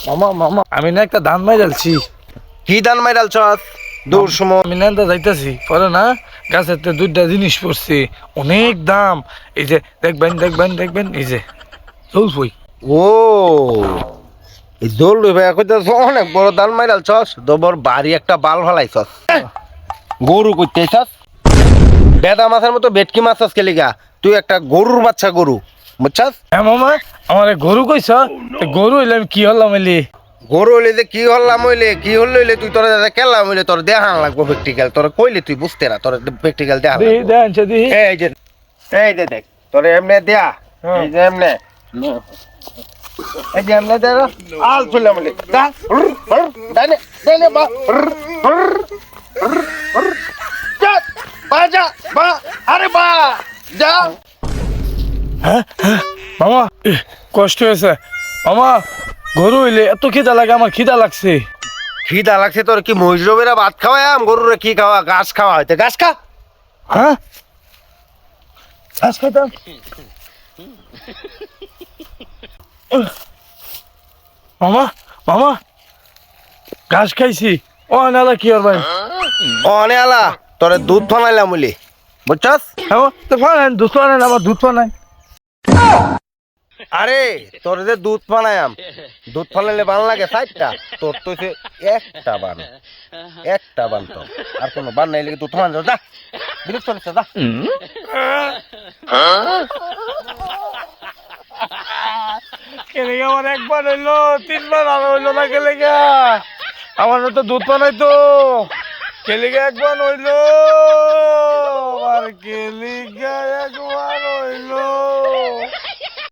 মামা মামা আমি না একটা ধান মাইরালছি। কি দান মাইরাল চস দূর সময় আমি না যাইতাছি পরে না গাছেতে দুইটা জিনিস পড়ছে অনেক দাম। এই যে দেখবেন দেখবেন দেখবেন এই যে জলফই। ও এই দোল ভাই কইতাছ অনেক বড় দান মাইরাল চস দবর বাড়ি একটা বাল ফালাইছস গরু কইতেছস বেদা মাছের মতো ভেটকি মাছ আজকে লিগা তুই একটা গরুর বাচ্চা গরু বুঝছস হ্যাঁ মামা আমার গরু কইছ গরু হইলে আমি কি হলাম এলি গরু হইলে যে কি হল্লাম হইলে কি হল হইলে তুই তোর কেলাম হইলে তোর দেখান লাগবো প্র্যাকটিক্যাল তোর কইলে তুই বুঝতে না তোর প্র্যাকটিক্যাল দেখা দেন দি এই যে এই দে দেখ তোর এমনে দেয়া এই যে এমনে এই যে এমনে দে আল চলে মলে দা দানে দানে বা যা বাজা বা আরে বা যা হ্যাঁ হ্যাঁ মামা কষ্ট হয়েছে মামা। গরু হইলে এত খিদা লাগে আমার খিদা লাগছে। খিদা লাগছে তোর কি মহিষবেরা ভাত খাওয়াম গরুরে কি খাওয়া ঘাস খাওয়া হইতে ঘাস খা হ্যাঁ ঘাস খাইতাম। মামা মামা ঘাস খাইছি ও নালা কি আর ভাই অনে আলা তোরে দুধ ফানাইলাম বলি বুঝছস হ্যাঁ তো ফানেন দুধ ফানেন আমার দুধ ফানাই। আরে তোর যে দুধ বানায়াম দুধ ফানাইলে বান লাগে সাইডটা তোর তো সে একটা বান তো আর কোনো বান নাই লেগে দুধ ফান যা বিরক্ত করছে যা কেলে আমার একবার হইলো তিনবার আর হইলো না কেলে আমার তো দুধ পানাই তো কেলে একবার হইলো আর কেলে একবার হইলো।